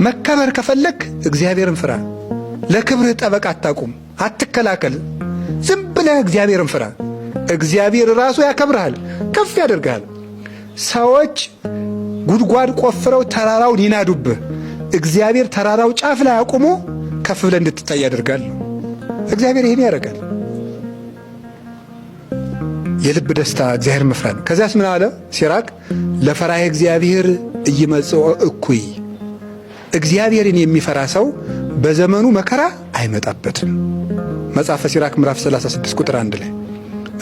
መከበር ከፈለክ እግዚአብሔርን ፍራ። ለክብርህ ጠበቃ አታቁም፣ አትከላከል። ዝም ብለህ እግዚአብሔርን ፍራ። እግዚአብሔር ራሱ ያከብርሃል፣ ከፍ ያደርግሃል። ሰዎች ጉድጓድ ቆፍረው ተራራውን ይናዱብህ፣ እግዚአብሔር ተራራው ጫፍ ላይ አቁሞ ከፍ ብለህ እንድትታይ ያደርጋል። እግዚአብሔር ይሄን ያደርጋል። የልብ ደስታ እግዚአብሔር መፍራት። ከዚያስ ምን አለ ሲራክ? ለፈራሄ እግዚአብሔር እይመጽኦ እኩይ። እግዚአብሔርን የሚፈራ ሰው በዘመኑ መከራ አይመጣበትም። መጽሐፈ ሲራክ ምዕራፍ 36 ቁጥር 1 ላይ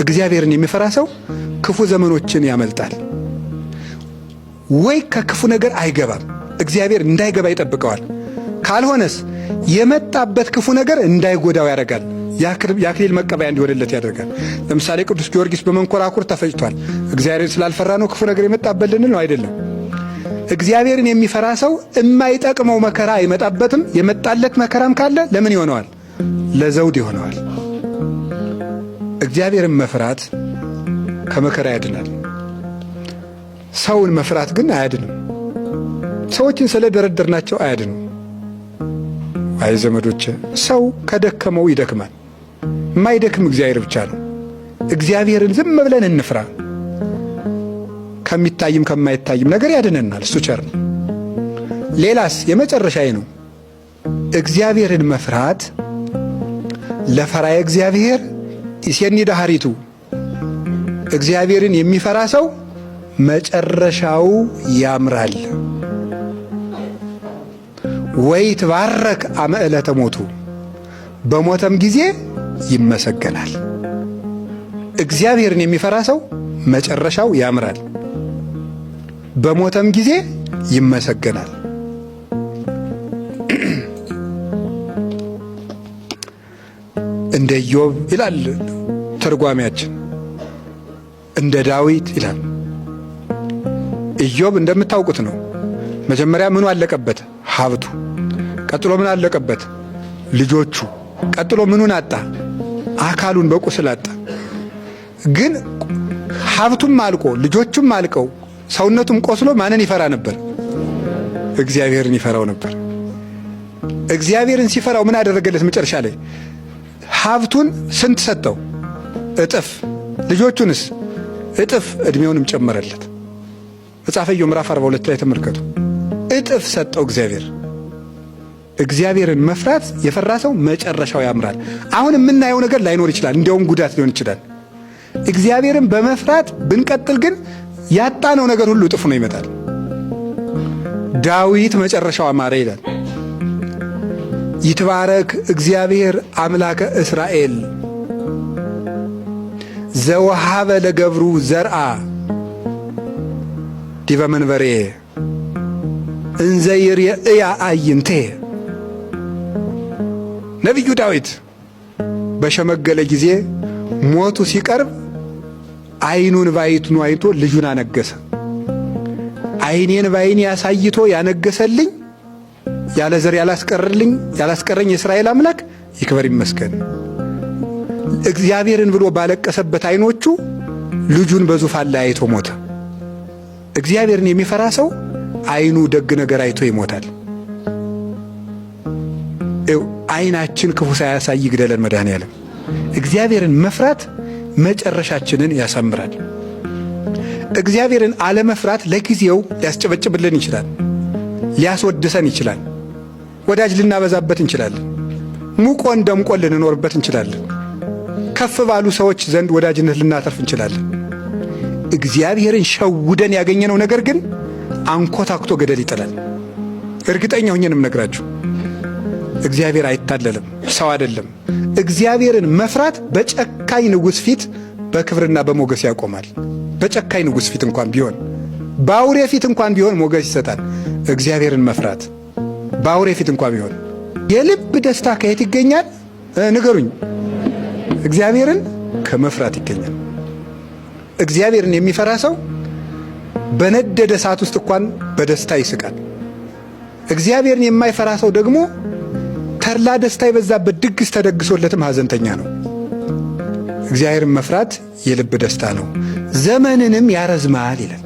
እግዚአብሔርን የሚፈራ ሰው ክፉ ዘመኖችን ያመልጣል። ወይ ከክፉ ነገር አይገባም፣ እግዚአብሔር እንዳይገባ ይጠብቀዋል። ካልሆነስ የመጣበት ክፉ ነገር እንዳይጎዳው ያደርጋል። የአክሊል መቀበያ እንዲሆንለት ያደርጋል። ለምሳሌ ቅዱስ ጊዮርጊስ በመንኮራኩር ተፈጭቷል። እግዚአብሔርን ስላልፈራ ነው ክፉ ነገር የመጣበልን ነው? አይደለም። እግዚአብሔርን የሚፈራ ሰው የማይጠቅመው መከራ አይመጣበትም። የመጣለት መከራም ካለ ለምን ይሆነዋል? ለዘውድ ይሆነዋል። እግዚአብሔርን መፍራት ከመከራ ያድናል። ሰውን መፍራት ግን አያድንም። ሰዎችን ስለደረደርናቸው አያድንም። አይ ዘመዶቼ፣ ሰው ከደከመው ይደክማል። የማይደክም እግዚአብሔር ብቻ ነው። እግዚአብሔርን ዝም ብለን እንፍራ። ከሚታይም ከማይታይም ነገር ያድነናል። እሱ ቸር ነው። ሌላስ የመጨረሻዬ ነው። እግዚአብሔርን መፍራት ለፈራየ እግዚአብሔር ይሴኒ ዳህሪቱ። እግዚአብሔርን የሚፈራ ሰው መጨረሻው ያምራል። ወይ ትባረክ አመ ዕለተ ሞቱ፣ በሞተም ጊዜ ይመሰገናል። እግዚአብሔርን የሚፈራ ሰው መጨረሻው ያምራል፣ በሞተም ጊዜ ይመሰገናል። እንደ ኢዮብ ይላል ተርጓሚያችን፣ እንደ ዳዊት ይላል። ኢዮብ እንደምታውቁት ነው። መጀመሪያ ምኑ አለቀበት? ሀብቱ። ቀጥሎ ምን አለቀበት? ልጆቹ። ቀጥሎ ምኑን አጣ? አካሉን በቁስል አጣ። ግን ሀብቱም አልቆ ልጆቹም አልቀው ሰውነቱም ቆስሎ ማንን ይፈራ ነበር? እግዚአብሔርን ይፈራው ነበር። እግዚአብሔርን ሲፈራው ምን አደረገለት? መጨረሻ ላይ ሀብቱን ስንት ሰጠው? እጥፍ። ልጆቹንስ እጥፍ፣ ዕድሜውንም ጨመረለት። መጽሐፈ ኢዮብ ምዕራፍ 42 ላይ ተመልከቱ። እጥፍ ሰጠው እግዚአብሔር። እግዚአብሔርን መፍራት የፈራ ሰው መጨረሻው ያምራል። አሁን የምናየው ነገር ላይኖር ይችላል፣ እንዲያውም ጉዳት ሊሆን ይችላል። እግዚአብሔርን በመፍራት ብንቀጥል ግን ያጣነው ነገር ሁሉ እጥፍ ነው ይመጣል። ዳዊት መጨረሻው አማረ ይላል። ይትባረክ እግዚአብሔር አምላከ እስራኤል ዘወሃበ ለገብሩ ዘርአ ዲበ መንበሬ እንዘ ይርኤያ አዕይንቴ። ነቢዩ ዳዊት በሸመገለ ጊዜ ሞቱ ሲቀርብ ዓይኑን ባይቱን አይቶ ልጁን አነገሰ። ዓይኔን ባይኔ ያሳይቶ ያነገሰልኝ ያለ ዘር ያላስቀረኝ የእስራኤል አምላክ ይክበር ይመስገን። እግዚአብሔርን ብሎ ባለቀሰበት ዓይኖቹ ልጁን በዙፋን ላይ አይቶ ሞተ። እግዚአብሔርን የሚፈራ ሰው ዓይኑ ደግ ነገር አይቶ ይሞታል። ዓይናችን ክፉ ሳያሳይ ይግደለን መድኃኔዓለም። እግዚአብሔርን መፍራት መጨረሻችንን ያሳምራል። እግዚአብሔርን አለመፍራት ለጊዜው ሊያስጨበጭብልን ይችላል፣ ሊያስወድሰን ይችላል፣ ወዳጅ ልናበዛበት እንችላለን፣ ሙቆን ደምቆን ልንኖርበት እንችላለን፣ ከፍ ባሉ ሰዎች ዘንድ ወዳጅነት ልናተርፍ እንችላለን። እግዚአብሔርን ሸውደን ያገኘነው ነገር ግን አንኮታክቶ ገደል ይጥላል። እርግጠኛ ሆኜንም ነግራችሁ እግዚአብሔር አይታለልም፣ ሰው አይደለም። እግዚአብሔርን መፍራት በጨካኝ ንጉሥ ፊት በክብርና በሞገስ ያቆማል። በጨካኝ ንጉሥ ፊት እንኳን ቢሆን፣ በአውሬ ፊት እንኳን ቢሆን ሞገስ ይሰጣል። እግዚአብሔርን መፍራት በአውሬ ፊት እንኳን ቢሆን። የልብ ደስታ ከየት ይገኛል ንገሩኝ? እግዚአብሔርን ከመፍራት ይገኛል። እግዚአብሔርን የሚፈራ ሰው በነደደ እሳት ውስጥ እንኳን በደስታ ይስቃል። እግዚአብሔርን የማይፈራ ሰው ደግሞ ተድላ ደስታ የበዛበት ድግስ ተደግሶለትም ሐዘንተኛ ነው። እግዚአብሔርን መፍራት የልብ ደስታ ነው፣ ዘመንንም ያረዝማል ይላል።